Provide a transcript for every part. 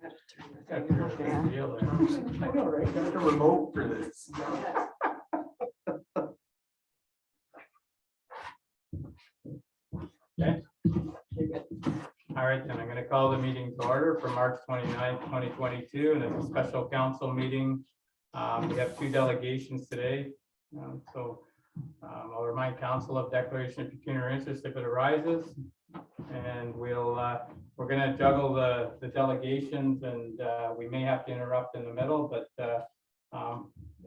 I know, right? Got a remote for this. Okay. All right, then I'm going to call the meeting to order for March 29th, 2022, and it's a special council meeting. We have two delegations today. I'll remind council of declaration of pecuniary interest if it arises. And we're going to juggle the delegations, and we may have to interrupt in the middle, but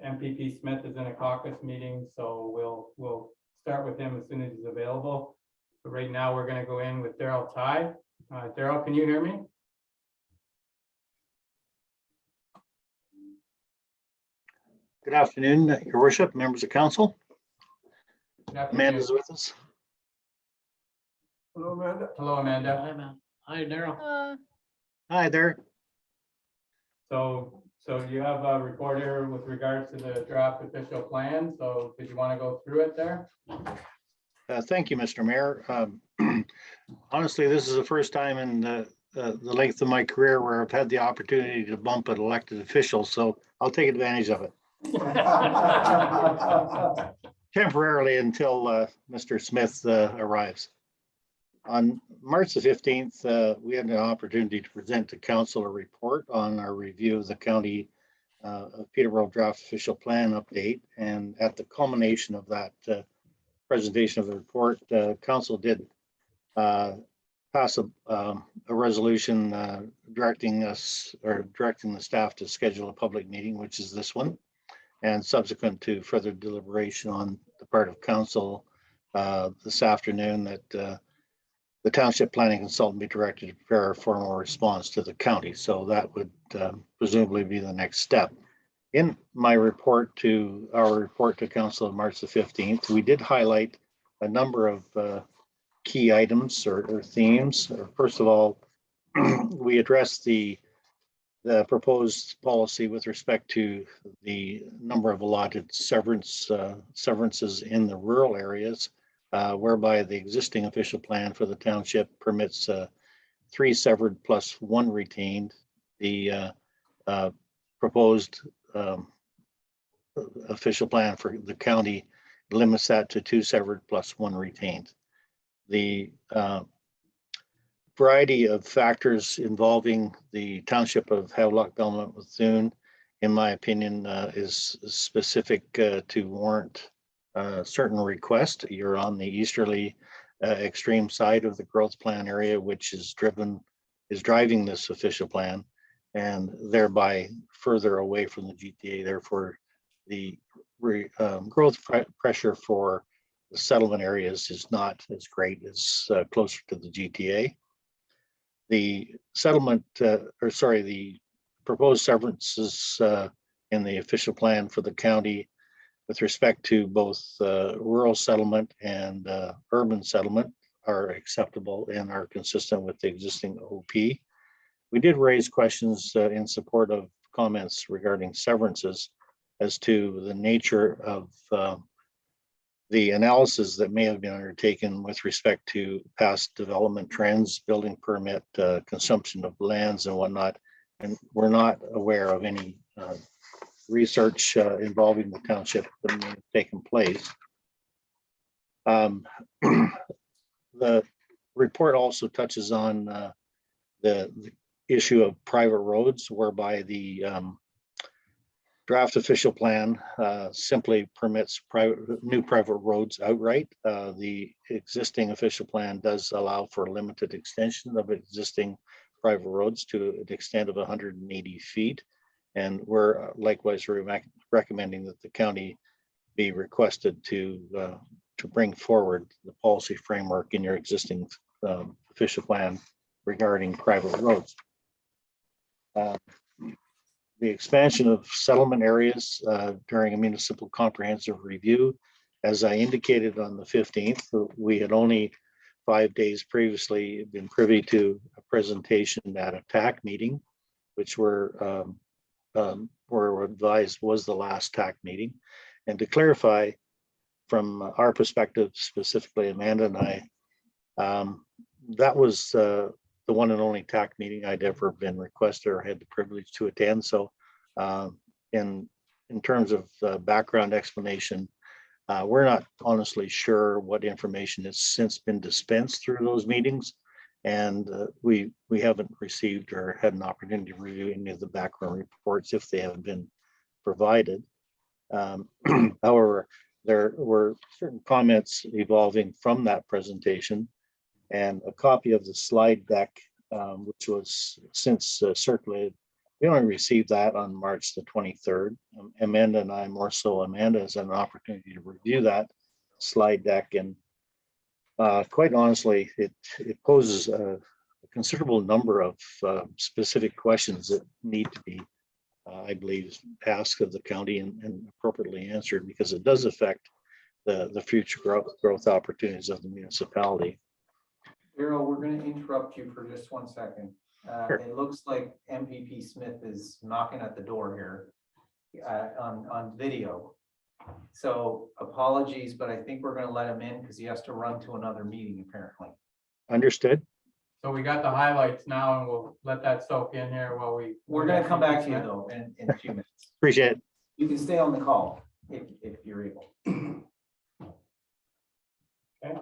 MPP Smith is in a caucus meeting, so we'll start with him as soon as he's available. But right now we're going to go in with Daryl Ty. Daryl, can you hear me? Good afternoon, Your Worship, members of council. Good afternoon. Amanda's with us. Hello, Amanda. Hello, Amanda. Hi, man. Hi, Daryl. Hi there. So you have a report here with regards to the draft official plan. So did you want to go through it there? Thank you, Mr. Mayor. Honestly, this is the first time in the length of my career where I've had the opportunity to bump an elected official, so I'll take advantage of it temporarily until Mr. Smith arrives. On March the 15th, we had an opportunity to present to council a report on our review of the County of Peterborough draft official plan update. And at the culmination of that presentation of the report, council did pass a resolution directing the staff to schedule a public meeting, which is this one. And subsequent to further deliberation on the part of council this afternoon, that the township planning consultant be directed to prepare a formal response to the county. So that would presumably be the next step. In my report to council on March the 15th, we did highlight a number of key items or themes. First of all, we addressed the proposed policy with respect to the number of allotted severances in the rural areas, whereby the existing official plan for the township permits 3 severed plus 1 retained. The proposed official plan for the county limits that to 2 severed plus 1 retained. The variety of factors involving the township of Havelock-Belmont-Methuen, in my opinion, is specific to warrant certain request. You're on the easterly extreme side of the growth plan area, which is driving this official plan, and thereby further away from the GTA. Therefore, the growth pressure for the settlement areas is not as great as closer to the GTA. The the proposed severances in the official plan for the county with respect to both rural settlement and urban settlement are acceptable and are consistent with the existing OP. We did raise questions in support of comments regarding severances as to the nature of the analysis that may have been undertaken with respect to past development trends, building permit, consumption of lands and whatnot. And we're not aware of any research involving the township that may have taken place. The report also touches on the issue of private roads, whereby the draft official plan simply permits new private roads outright. The existing official plan does allow for limited extension of existing private roads to an extent of 180 feet. And we're likewise recommending that the county be requested to bring forward the policy framework in your existing official plan regarding private roads. The expansion of settlement areas during a municipal comprehensive review, as I indicated on the 15th, we had only 5 days previously been privy to a presentation at a TAC meeting, which were advised was the last TAC meeting. And to clarify from our perspective, specifically Amanda and I, that was the the one and only TAC meeting I'd ever been requested or had the privilege to attend. So in terms of background explanation, we're not honestly sure what information has since been dispensed through those meetings. And we haven't received or had an opportunity to review any of the background reports if they have been provided. However, there were certain comments evolving from that presentation, and a copy of the slide deck, which was since circulated. We only received that on March the 23rd. Amanda and I, more so Amanda, has an opportunity to review that slide deck, and quite honestly, it poses a considerable number of specific questions that need to be, I believe, asked of the county and appropriately answered, because it does affect the future growth opportunities of the municipality. Daryl, we're going to interrupt you for just 1 second. Sure. It looks like MPP Smith is knocking at the door here on video. So apologies, but I think we're going to let him in because he has to run to another meeting apparently. Understood. So we got the highlights now, and we'll let that soak in here while We're going to come back to you though in a few minutes. Appreciate it. You can stay on the call if you're able. Okay.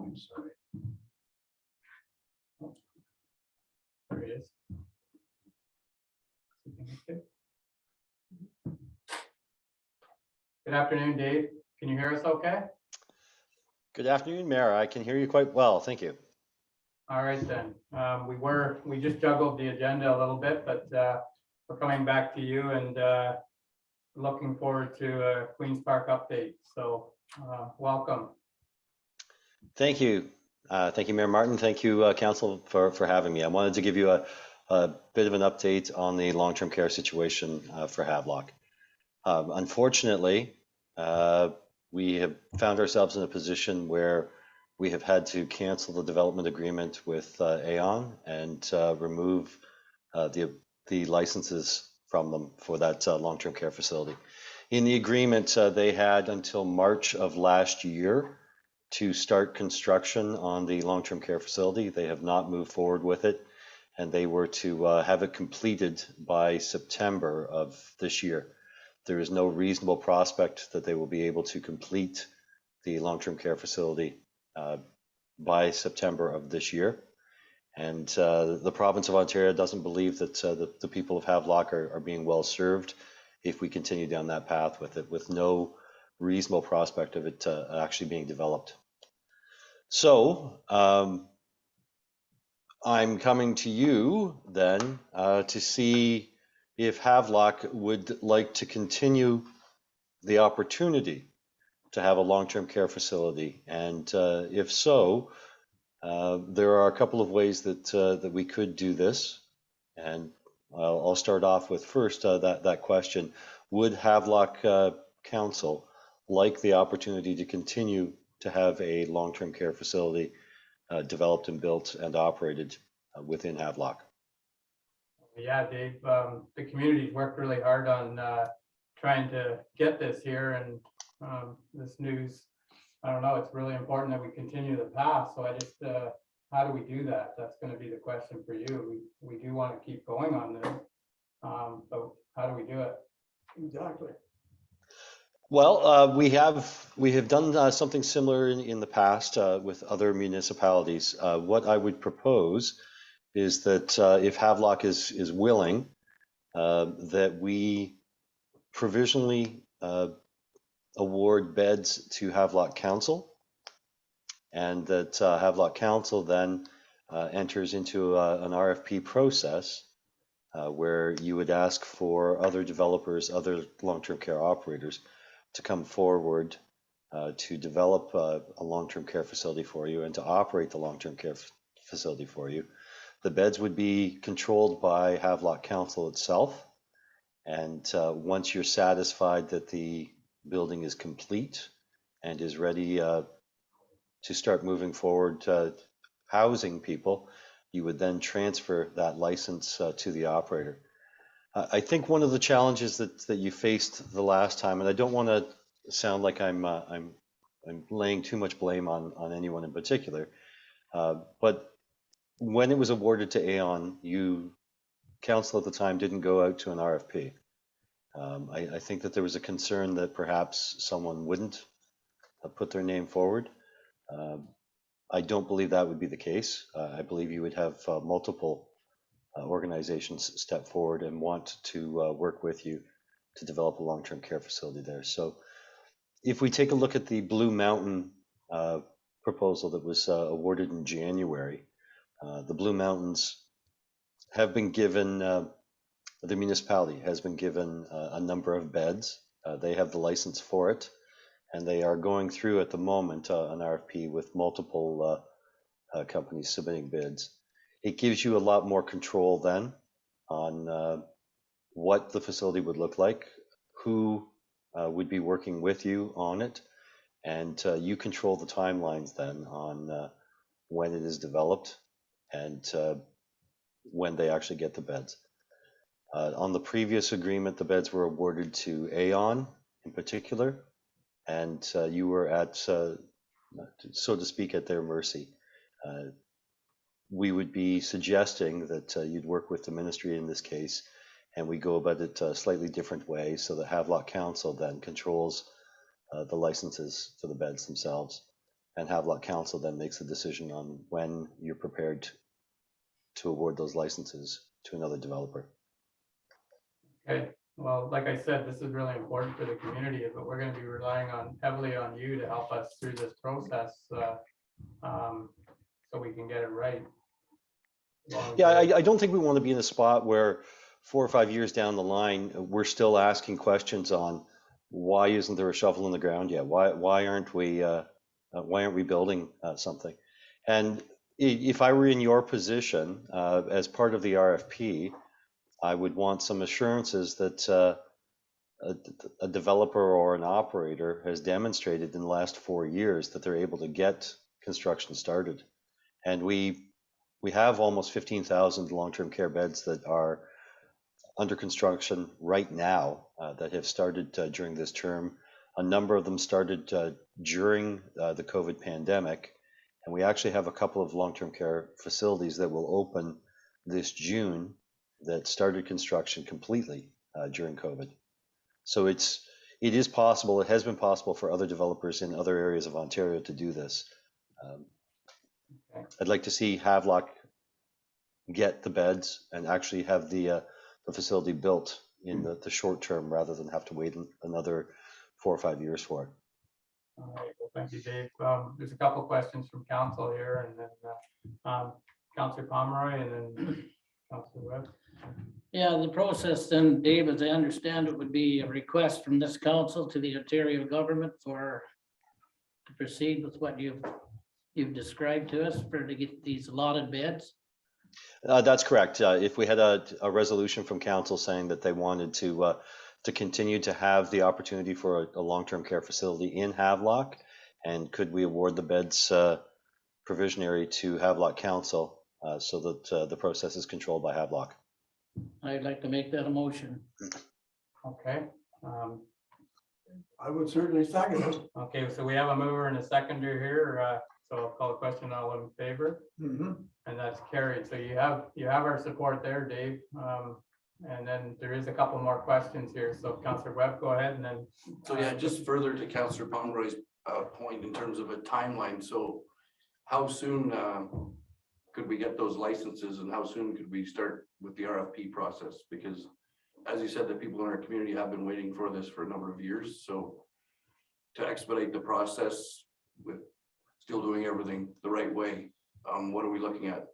I'm sorry. There he is. Good afternoon, Dave. Can you hear us okay? Good afternoon, Mayor. I can hear you quite well. Thank you. All right then. We just juggled the agenda a little bit, but we're coming back to you and looking forward to a Queen's Park update. So welcome. Thank you. Thank you, Mayor Martin. Thank you, Council, for having me. I wanted to give you a bit of an update on the long-term care situation for Havelock. Unfortunately, we have found ourselves in a position where we have had to cancel the development agreement with Aon and remove the licenses from them for that long-term care facility. In the agreement, they had until March of last year to start construction on the long-term care facility. They have not moved forward with it, and they were to have it completed by September of this year. There is no reasonable prospect that they will be able to complete the long-term care facility by September of this year. And the province of Ontario doesn't believe that the people of Havelock are being well served if we continue down that path with it, with no reasonable prospect of it actually being developed. So I'm coming to you then to see if Havelock would like to continue the opportunity to have a long-term care facility. And if so, there are a couple of ways that we could do this. And I'll start off with first that question. Would Havelock Council like the opportunity to continue to have a long-term care facility developed and built and operated within Havelock? Yeah, Dave, the community's worked really hard on trying to get this here, and this news, I don't know, it's really important that we continue the path. So I just, how do we do that? That's going to be the question for you. We do want to keep going on this, but how do we do it? Exactly. Well, we have done something similar in the past with other municipalities. What I would propose is that if Havelock is willing, that we provisionally award beds to Havelock Council, and that Havelock Council then enters into an RFP process where you would ask for other developers, other long-term care operators to come forward to develop a long-term care facility for you and to operate the long-term care facility for you. The beds would be controlled by Havelock Council itself. And once you're satisfied that the building is complete and is ready to start moving forward, housing people, you would then transfer that license to the operator. I think one of the challenges that you faced the last time, and I don't want to sound like I'm laying too much blame on anyone in particular, but when it was awarded to Aon, council at the time didn't go out to an RFP. I think that there was a concern that perhaps someone wouldn't put their name forward. I don't believe that would be the case. I believe you would have multiple organizations step forward and want to work with you to develop a long-term care facility there. So if we take a look at the Blue Mountain proposal that was awarded in January, the Blue Mountains have been given, the municipality has been given a number of beds. They have the license for it, and they are going through at the moment an RFP with multiple companies submitting bids. It gives you a lot more control then on what the facility would look like, who would be working with you on it, and you control the timelines then on when it is developed and when they actually get the beds. On the previous agreement, the beds were awarded to Aon in particular, and you were at, so to speak, at their mercy. We would be suggesting that you'd work with the ministry in this case, and we go about it a slightly different way, so the Havelock Council then controls the licenses for the beds themselves, and Havelock Council then makes the decision on when you're prepared to award those licenses to another developer. Okay, well, like I said, this is really important for the community, but we're going to be relying heavily on you to help us through this process, so we can get it right. Yeah, I don't think we want to be in a spot where 4 or 5 years down the line, we're still asking questions on why isn't there a shovel in the ground yet? Why aren't we building something? And if I were in your position as part of the RFP, I would want some assurances that a developer or an operator has demonstrated in the last 4 years that they're able to get construction started. And we have almost 15,000 long-term care beds that are under construction right now that have started during this term. A number of them started during the COVID pandemic. And we actually have a couple of long-term care facilities that will open this June that started construction completely during COVID. So it is possible, it has been possible for other developers in other areas of Ontario to do this. I'd like to see Havelock get the beds and actually have the facility built in the short term rather than have to wait another 4 or 5 years for it. All right, well, thank you, Dave. There's a couple questions from council here, and then Councillor Pomeroy, and then Councillor Webb. Yeah, the process then, Dave, as I understand it, would be a request from this council to the Ontario government to proceed with what you've described to us to get these allotted beds. That's correct. If we had a resolution from council saying that they wanted to continue to have the opportunity for a long-term care facility in Havelock, and could we award the beds provisionary to Havelock Council so that the process is controlled by Havelock. I'd like to make that a motion. Okay. I would certainly second it. Okay, so we have a mover and a seconder here. So I'll call a question, all in favor, and that's carried. So you have our support there, Dave. And then there is a couple more questions here. So Councillor Webb, go ahead, and then. So yeah, just further to Councillor Pomeroy's point in terms of a timeline. So how soon could we get those licenses, and how soon could we start with the RFP process? Because as you said, the people in our community have been waiting for this for a number of years. So to expedite the process with still doing everything the right way, what are we looking at?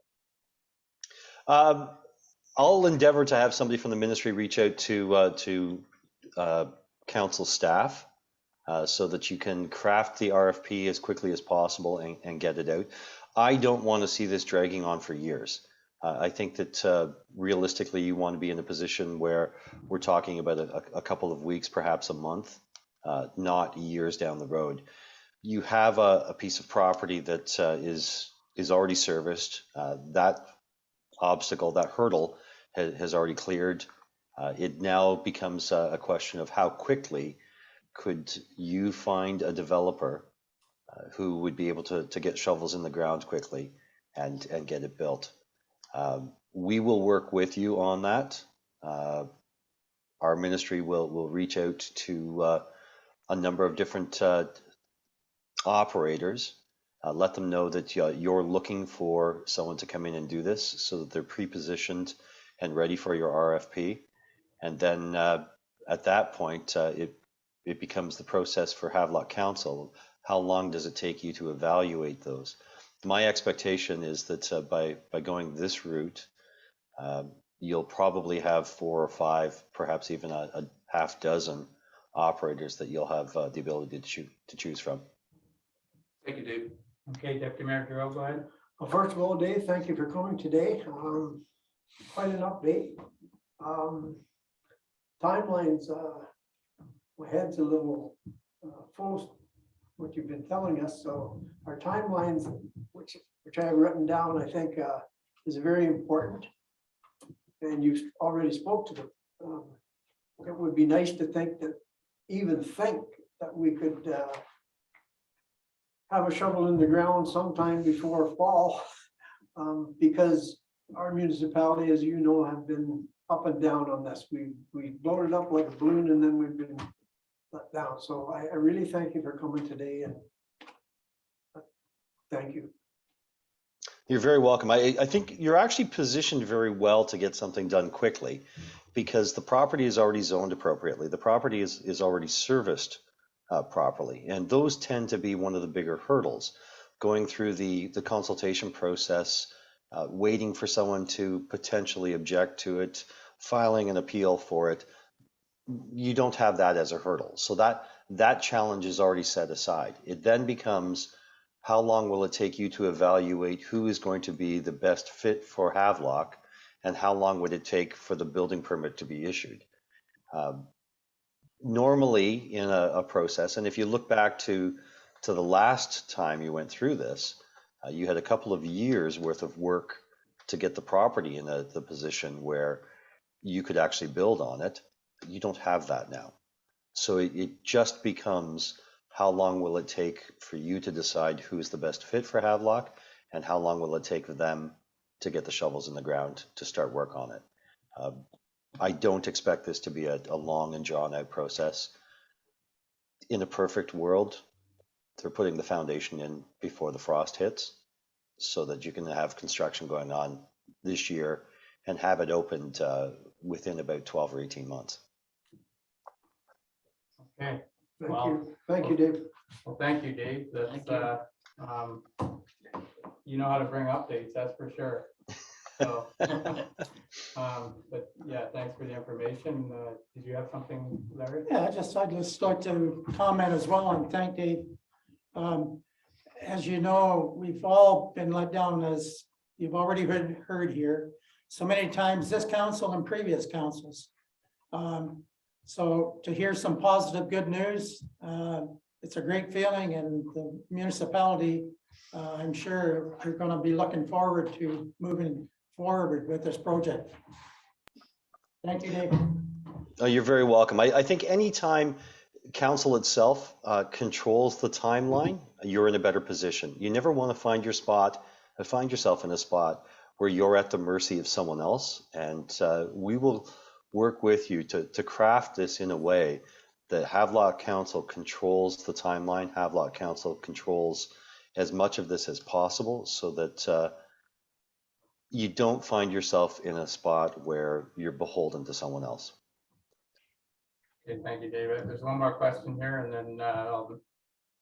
I'll endeavor to have somebody from the ministry reach out to council staff so that you can craft the RFP as quickly as possible and get it out. I don't want to see this dragging on for years. I think that realistically, you want to be in a position where we're talking about a couple of weeks, perhaps a month, not years down the road. you have a piece of property that is already serviced. That obstacle, that hurdle has already cleared. It now becomes a question of how quickly could you find a developer who would be able to get shovels in the ground quickly and get it built. We will work with you on that. Our ministry will reach out to a number of different operators, let them know that you're looking for someone to come in and do this so that they're pre-positioned and ready for your RFP. And then at that point, it becomes the process for Havelock Council. How long does it take you to evaluate those? My expectation is that by going this route, you'll probably have 4 or 5, perhaps even a half dozen operators that you'll have the ability to choose from. Thank you, Dave. Okay, Deputy Mayor Giroux, go ahead. Well, first of all, Dave, thank you for coming today. Quite an update. Timelines, my head's a little full, what you've been telling us. So our timelines, which I have written down, I think is very important. And you already spoke to them. It would be nice to think that we could have a shovel in the ground sometime before fall, because our municipality, as you know, have been up and down on this. We blown it up like a balloon and then we've been let down. So I really thank you for coming today, and thank you. You're very welcome. I think you're actually positioned very well to get something done quickly because the property is already zoned appropriately. The property is already serviced properly. And those tend to be one of the bigger hurdles. Going through the consultation process, waiting for someone to potentially object to it, filing an appeal for it, you don't have that as a hurdle. So that challenge is already set aside. It then becomes, how long will it take you to evaluate who is going to be the best fit for Havelock, and how long would it take for the building permit to be issued? Normally in a process, and if you look back to the last time you went through this, you had a couple of years worth of work to get the property in the position where you could actually build on it. You don't have that now. So it just becomes, how long will it take for you to decide who's the best fit for Havelock, and how long will it take for them to get the shovels in the ground to start work on it? I don't expect this to be a long and drawn out process. In a perfect world, they're putting the foundation in before the frost hits so that you can have construction going on this year and have it opened within about 12 or 18 months. Okay, Thank Well- you. Thank you, Dave. well, thank you, Dave. That's, you know how to bring updates, that's for sure. So, but yeah, thanks for the information. Did you have something, Larry? Yeah, I'd just like to comment as well and thank Dave. As you know, we've all been let down, as you've already heard here, so many times, this council and previous councils. So to hear some positive, good news, it's a great feeling, and the municipality, I'm sure are going to be looking forward to moving forward with this project. Thank you, Dave. Oh, you're very welcome. I think anytime council itself controls the timeline, you're in a better position. You never want to find yourself in a spot where you're at the mercy of someone else. And we will work with you to craft this in a way that Havelock Council controls the timeline. Havelock Council controls as much of this as possible so that you don't find yourself in a spot where you're beholden to someone else. Okay, thank you, David. There's one more question here, and then I'll,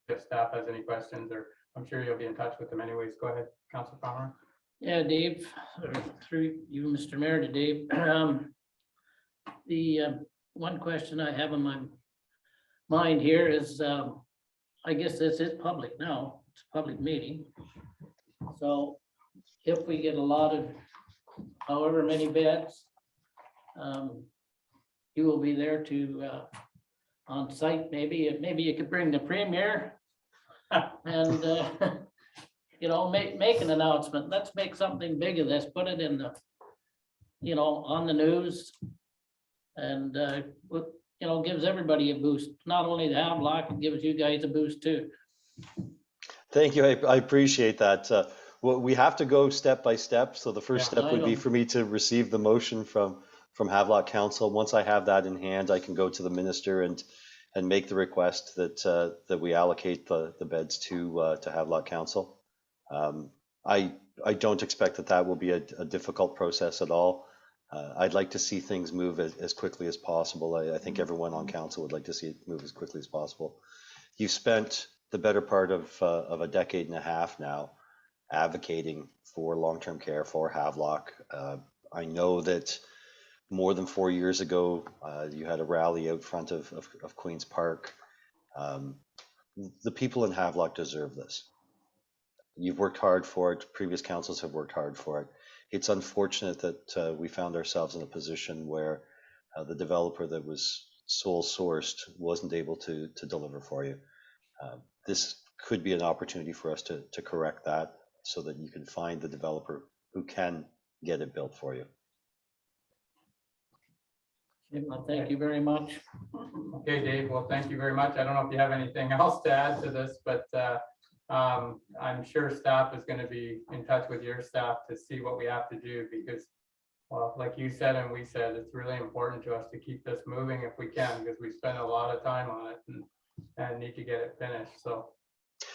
if staff has any questions, or I'm sure you'll be in touch with them anyways. Go ahead, Councilor Palmer. Yeah, Dave, or through you, Mr. Mayor, to Dave. The one question I have in my mind here is, I guess this is public now, it's a public meeting. So if we get a lot of however many beds, you will be there to on site, maybe you could bring the premier and, you know, make an announcement. Let's make something big of this, put it in the, you know, on the news. And, you know, gives everybody a boost, not only the Havelock, it gives you guys a boost too. Thank you. I appreciate that. Well, we have to go step by step. So the first Yeah, step would be know. for me to receive the motion from Havelock Council. Once I have that in hand, I can go to the minister and make the request that we allocate the beds to Havelock Council. I don't expect that will be a difficult process at all. I'd like to see things move as quickly as possible. I think everyone on council would like to see it move as quickly as possible. You've spent the better part of a decade and a half now advocating for long-term care for Havelock. I know that more than 4 years ago, you had a rally out front of Queen's Park. The people in Havelock deserve this. You've worked hard for it. Previous councils have worked hard for it. It's unfortunate that we found ourselves in a position where the developer that was sole sourced wasn't able to deliver for you. This could be an opportunity for us to correct that so that you can find the developer who can get it built for you. Well, thank you very much. Okay, Dave, well, thank you very much. I don't know if you have anything else to add to this, but I'm sure staff is going to be in touch with your staff to see what we have to do because, well, like you said and we said, it's really important to us to keep this moving if we can because we spend a lot of time on it and need to get it finished. So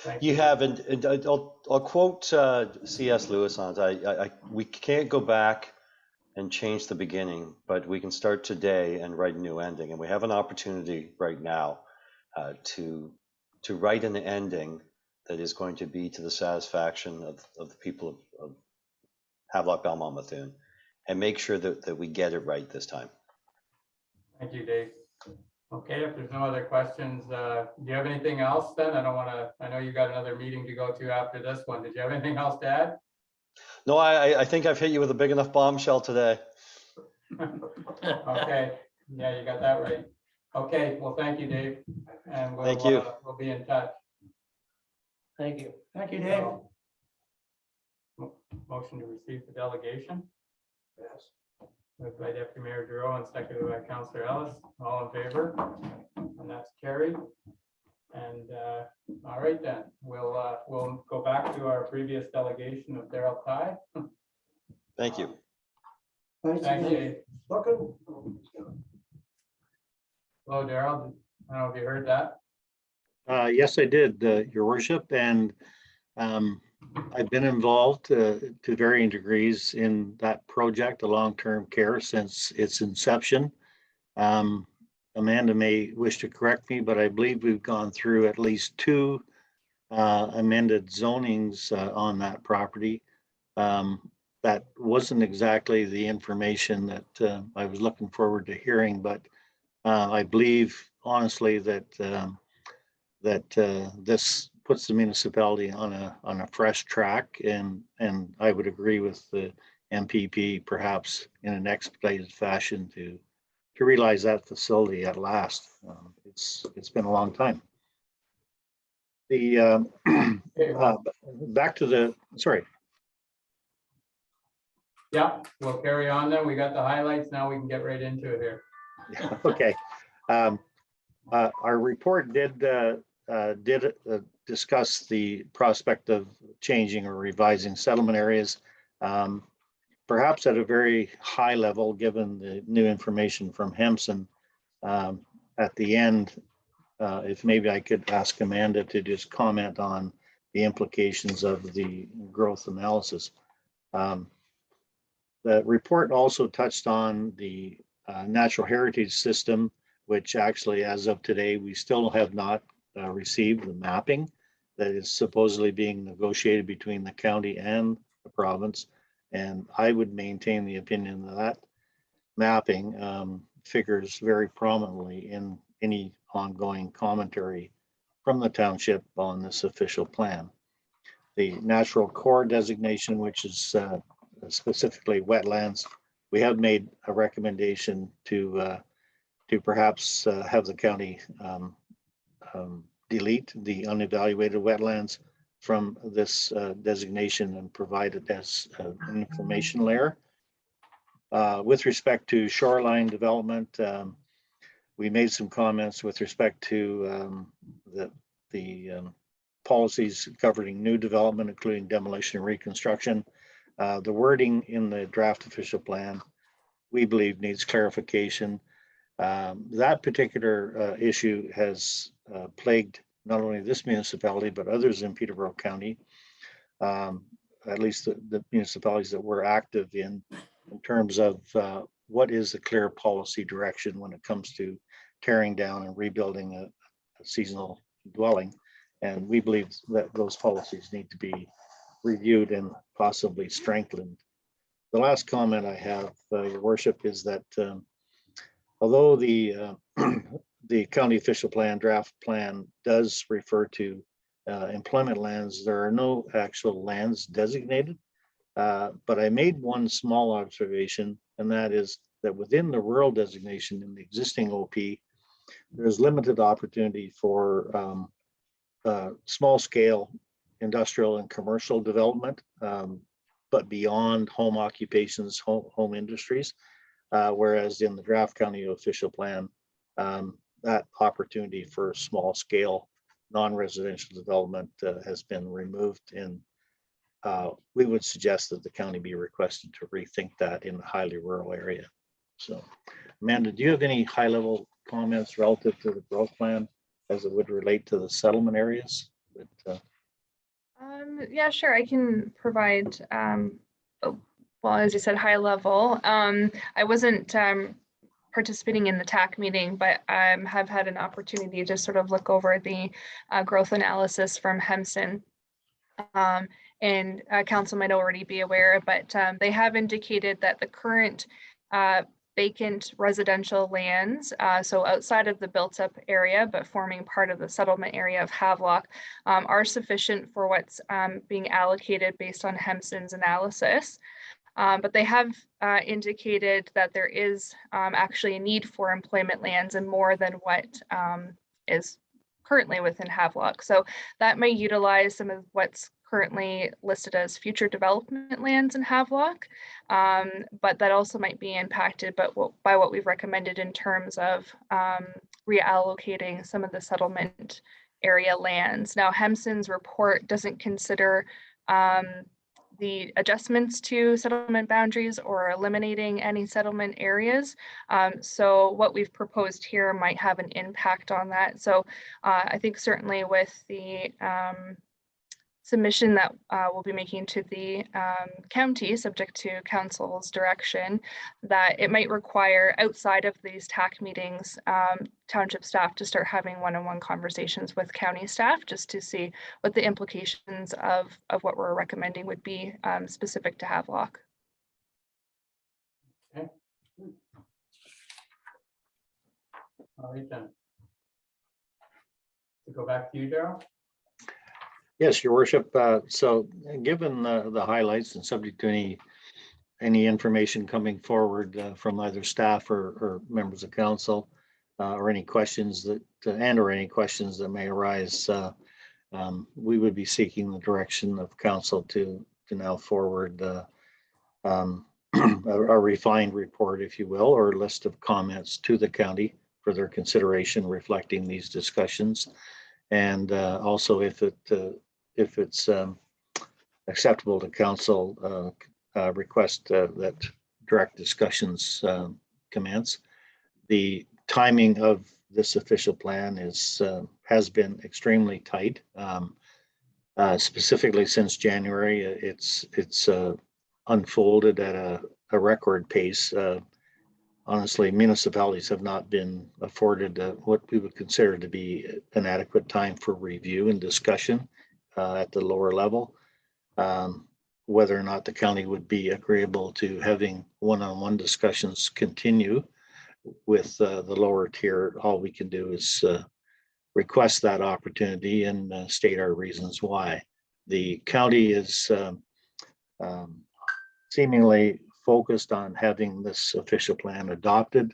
thank you. You have, and I'll quote C.S. Lewis on it. We can't go back and change the beginning, but we can start today and write a new ending. And we have an opportunity right now to write an ending that is going to be to the satisfaction of the people of Havelock-Belmont-Methuen and make sure that we get it right this time. Thank you, Dave. Okay, if there's no other questions, do you have anything else then? I know you got another meeting to go to after this one. Did you have anything else to add? No, I think I've hit you with a big enough bombshell today. Okay, yeah, you got that right. Okay, well, thank you, Dave. And Thank you. We'll be in touch. Thank you. Thank you, Dave. Motion to receive the delegation. Yes. Moved by Deputy Mayor Duro and seconded by Councillor Ellis. All in favor? And that's carried. And all right then, we'll go back to our previous delegation of Daryl Ty. Thank you. Thanks Thanks, again. Dave. Looking. Hello, Daryl. I don't know if you heard that. Yes, I did, Your Worship, and I've been involved to varying degrees in that project, the long-term care, since its inception. Amanda may wish to correct me, but I believe we've gone through at least 2 amended zonings on that property. That wasn't exactly the information that I was looking forward to hearing, but I believe honestly that this puts the municipality on a fresh track, and I would agree with the MPP perhaps in an expedited fashion to realize that facility at last. It's been a long time. The back to the, sorry. Yeah, we'll carry on then. We got the highlights. Now we can get right into it here. Okay. Our report did discuss the prospect of changing or revising settlement areas, perhaps at a very high level, given the new information from Hempson. At the end, if maybe I could ask Amanda to just comment on the implications of the growth analysis. The report also touched on the natural heritage system, which actually, as of today, we still have not received the mapping that is supposedly being negotiated between the county and the province. And I would maintain the opinion that that mapping figures very prominently in any ongoing commentary from the township on this official plan. The natural core designation, which is specifically wetlands, we have made a recommendation to perhaps have the county delete the unevaluated wetlands from this designation and provide it as an information layer. With respect to shoreline development, we made some comments with respect to the policies governing new development, including demolition and reconstruction. The wording in the draft official plan, we believe, needs clarification. That particular issue has plagued not only this municipality, but others in Peterborough County, at least the municipalities that we're active in terms of what is the clear policy direction when it comes to tearing down and rebuilding a seasonal dwelling. And we believe that those policies need to be reviewed and possibly strengthened. The last comment I have, Your Worship, is that although the county official plan, draft plan, does refer to employment lands, there are no actual lands designated. But I made one small observation, and that is that within the rural designation in the existing OP, there's limited opportunity for small scale industrial and commercial development, but beyond home occupations, home industries. Whereas in the draft county official plan, that opportunity for small scale non-residential development has been removed, and we would suggest that the county be requested to rethink that in a highly rural area. So, Amanda, do you have any high level comments relative to the growth plan as it would relate to the settlement areas? Yeah, sure. I can provide, well, as you said, high level. I wasn't participating in the TAC meeting, but have had an opportunity to sort of look over the growth analysis from Hemson. And council might already be aware, but they have indicated that the current vacant residential lands, so outside of the built up area, but forming part of the settlement area of Havelock, are sufficient for what's being allocated based on Hemson's analysis. But they have indicated that there is actually a need for employment lands and more than what is currently within Havelock. So that may utilize some of what's currently listed as future development lands in Havelock, but that also might be impacted by what we've recommended in terms of reallocating some of the settlement area lands. Now, Hemson's report doesn't consider the adjustments to settlement boundaries or eliminating any settlement areas. So what we've proposed here might have an impact on that. So I think certainly with the submission that we'll be making to the county, subject to council's direction, that it might require, outside of these TAC meetings, township staff to start having one-on-one conversations with county staff just to see what the implications of what we're recommending would be specific to Havelock. Okay. All right then. To go back to you, Darryl. Yes, Your Worship. So given the highlights and subject to any information coming forward from either staff or members of council, or any questions that may arise, we would be seeking the direction of council to now forward a refined report, if you will, or a list of comments to the county for their consideration, reflecting these discussions. And also, if it's acceptable to council, request that direct discussions commence. The timing of this official plan has been extremely tight. Specifically since January, it's unfolded at a record pace. Honestly, municipalities have not been afforded what we would consider to be an adequate time for review and discussion at the lower level. Whether or not the county would be agreeable to having one-on-one discussions continue with the lower tier, all we can do is request that opportunity and state our reasons why. The county is seemingly focused on having this official plan adopted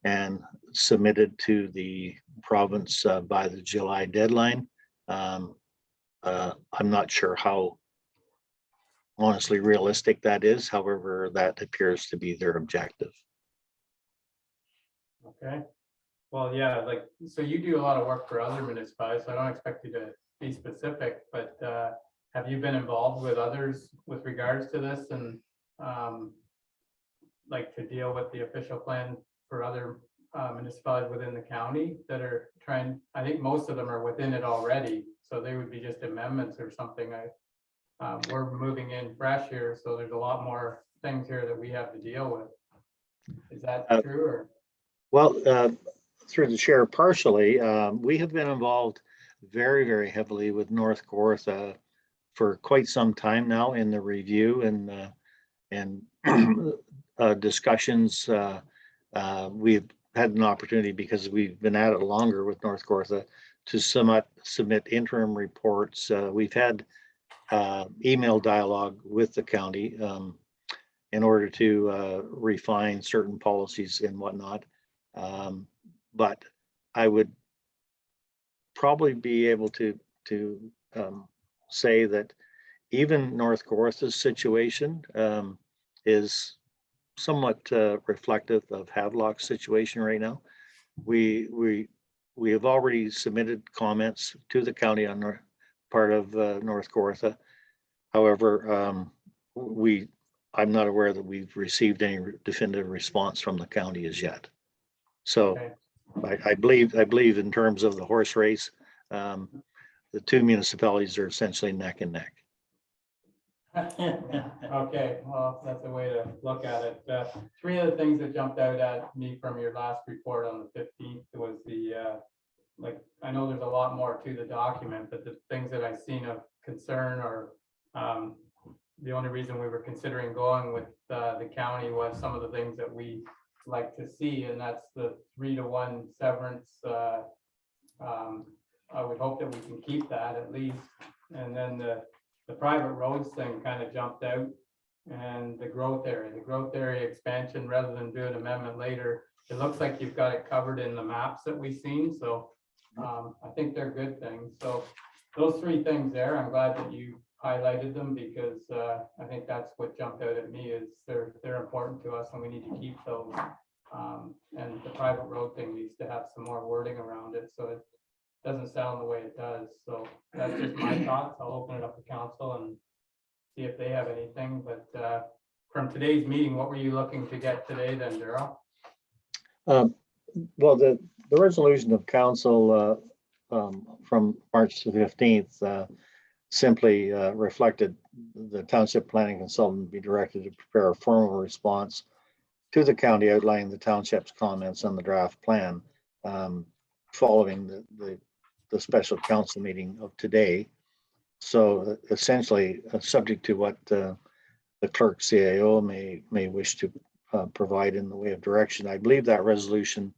and submitted to the province by the July deadline. I'm not sure how honestly realistic that is. However, that appears to be their objective. Okay, well, yeah, like, so you do a lot of work for other municipalities, so I don't expect you to be specific, but have you been involved with others with regards to this and like to deal with the official plan for other municipalities within the county that are trying, I think most of them are within it already, so they would be just amendments or something. We're moving in fresh here, so there's a lot more things here that we have to deal with. Is that true or? Well, through the chair partially, we have been involved very, very heavily with North Kawartha for quite some time now in the review and discussions. We've had an opportunity because we've been at it longer with North Kawartha to submit interim reports. We've had email dialogue with the county in order to refine certain policies and whatnot. But I would probably be able to say that even North Kawartha's situation is somewhat reflective of Havelock's situation right now. We have already submitted comments to the county on part of North Kawartha. However, I'm not aware that we've received any definitive response from the county as yet. So Okay. I believe in terms of the horse race, the two municipalities are essentially neck and neck. Okay, well, that's a way to look at it. Three of the things that jumped out at me from your last report on the 15th was the, like, I know there's a lot more to the document, but the things that I've seen of concern or the only reason we were considering going with the county was some of the things that we like to see, and that's the 3-to-1 severance. I would hope that we can keep that at least. And then the private roads thing kind of jumped out, and the growth area expansion, rather than do an amendment later, it looks like you've got it covered in the maps that we've seen. So I think they're good things. So those three things there, I'm glad that you highlighted them, because I think that's what jumped out at me is they're important to us and we need to keep those. And the private road thing needs to have some more wording around it, so it doesn't sound the way it does. So that's just my thoughts. I'll open it up to council and see if they have anything. But from today's meeting, what were you looking to get today then, Daryl? Well, the resolution of council from March the 15th simply reflected the township planning consultant be directed to prepare a formal response to the county outlining the township's comments on the draft plan following the special council meeting of today. So essentially, subject to what the clerk CAO may wish to provide in the way of direction, I believe that resolution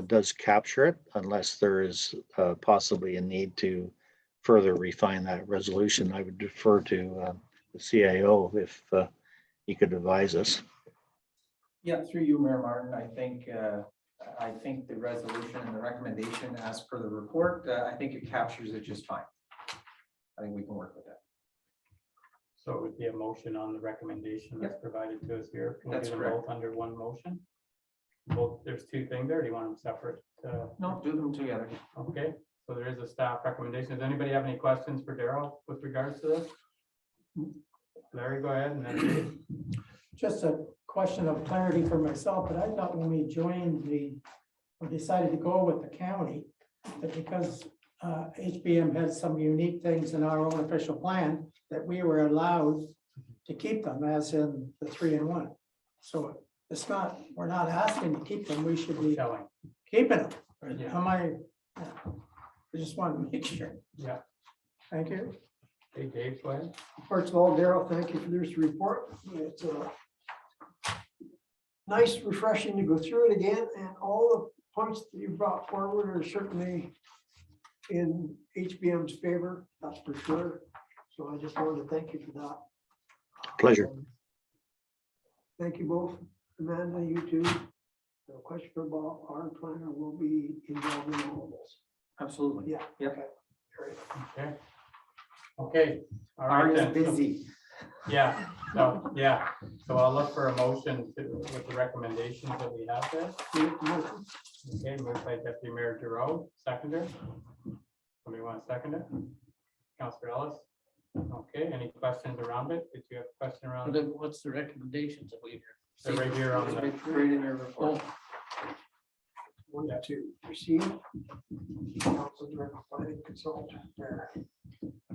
does capture it, unless there is possibly a need to further refine that resolution. I would defer to the CAO if he could advise us. Yeah, through you, Mayor Martin, I think the resolution and the recommendation as per the report, I think it captures it just fine. I think we can work with that. So it would be a motion on the recommendation that's provided to us here. Can we That's do them correct. both under one motion? Both, there's two things there. Do you want them separate? No, do them together. Okay, so there is a staff recommendation. Does anybody have any questions for Daryl with regards to this? Larry, go ahead, and then Dave. Just a question of clarity for myself, but I thought when we joined or decided to go with the county, that because HBM had some unique things in our own official plan, that we were allowed to keep them as in the 3-in-1. So it's not, we're not asking to keep them, we should be Telling. keeping them. Yeah. Am I just wanted to make sure. Yeah. Thank you. Hey, Dave, go ahead. First of all, Daryl, thank you for this report. It's nice, refreshing to go through it again, and all the points that you brought forward are certainly in HBM's favor, that's for sure. So I just wanted to thank you for that. Pleasure. Thank you both, Amanda, you too. The question about our planner will be involved in all of this. Absolutely. Yeah. Yep. Okay. Great. Okay. Okay. All right Ari's then. So- busy. Yeah, so I'll look for a motion with the recommendations that we have there. Okay, moved by Deputy Mayor Giroux, seconder. Somebody want to second it? Councillor Ellis? Okay, any questions around it? Did you have a question around it? What's the recommendations that we? So right here on the, Right in your report. One to proceed. Council direct planning consultant there.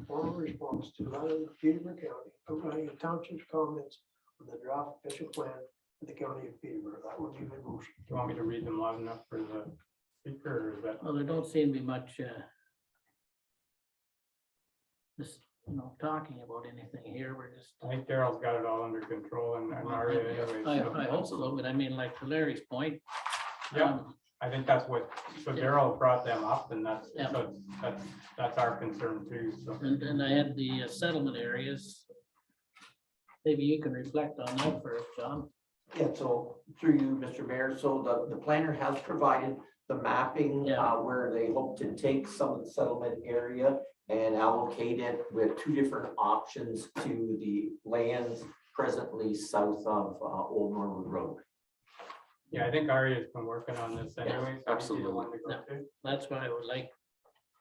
Formal response to letter of Peterborough County, outlining the township's comments on the draft official plan of the county of Peterborough. That would be my motion. do you want me to read them loud enough for the speaker, or is that? Well, there don't seem to be much, just, talking about anything here. We're just. I think Daryl's got it all under control and Aria anyway. so- I hope so, but I mean, like to Larry's point. Yeah, I think that's what, so Daryl brought them up and Yeah. that's our concern too, so. And I had the settlement areas. Maybe you can reflect on that first, John. Yeah, so through you, Mr. Mayor, so the planner has provided the mapping Yeah. where they hope to take some of the settlement area and allocate it with two different options to the lands presently south of Old Norwood Road. Yeah, I think Aria's been working on this anyway. so he'd be the one to go Yeah. to. That's why I would like,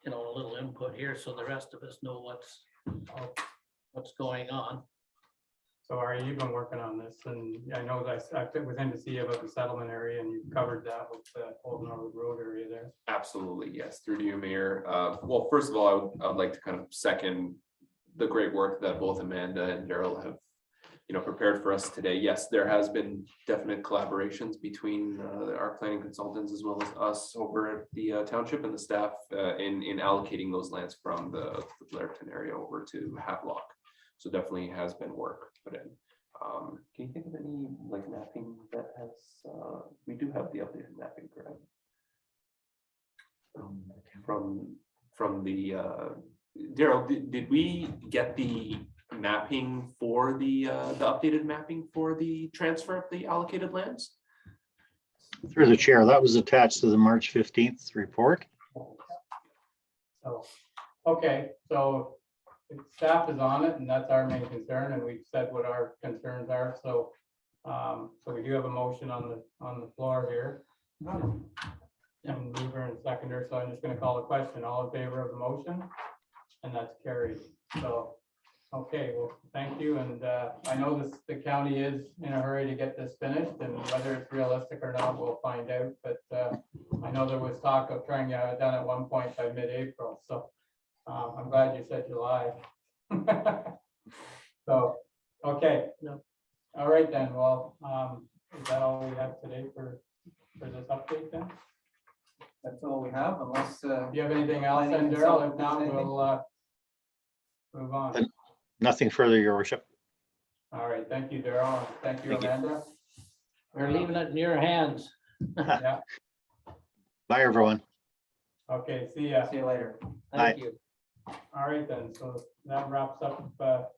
a little input here so the rest of us know what's going on. So Aria, you've been working on this, and I know that I was in to see you about the settlement area, and you covered that with the Old Norwood Road area there. Absolutely, yes, through to you, Mayor. Well, first of all, I would like to kind of second the great work that both Amanda and Daryl have, prepared for us today. Yes, there has been definite collaborations between our planning consultants as well as us over at the township and the staff in allocating those lands from the Blairton area over to Havelock. So definitely has been work put in. Can you think of any like mapping that has, we do have the updated mapping, correct? From the, Daryl, did we get the mapping for the updated mapping for the transfer of the allocated lands? Through the chair, that was attached to the March 15th report. So, okay, so staff is on it, and that's our main concern, and we've said what our concerns are, so so we do have a motion on the floor here. And mover and seconder, so I'm just gonna call the question. All in favor of the motion? And that's carried. So, okay, well, thank you. And I know the county is in a hurry to get this finished, and whether it's realistic or not, we'll find out. But I know there was talk of trying to have it done at one point by mid-April, so I'm glad you said July. So, okay. No. All right then, well, is that all we have today for this update then? That's all we have, unless. Do you have anything else Planning then, Daryl? consultant If not, has anything? we'll move on. Nothing further, your worship. All right, thank you, Daryl. and Thank you, Thank you. Amanda. We're leaving it in your hands. Yeah, Bye, everyone. okay, see ya. See you later. Thank you. All right then, so that wraps up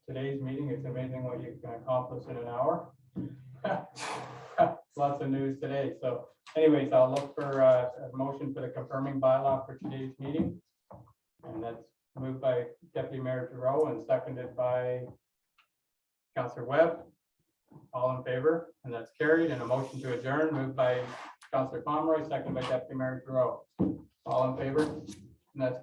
today's meeting. It's amazing what you can accomplish in an hour. Lots of news today. So anyways, I'll look for a motion for the confirming bylaw for today's meeting. And that's moved by Deputy Mayor Giroux and seconded by Councillor Webb. All in favor? And that's carried. And a motion to adjourn moved by Councillor Pomeroy, seconded by Deputy Mayor Giroux. All in favor? And that's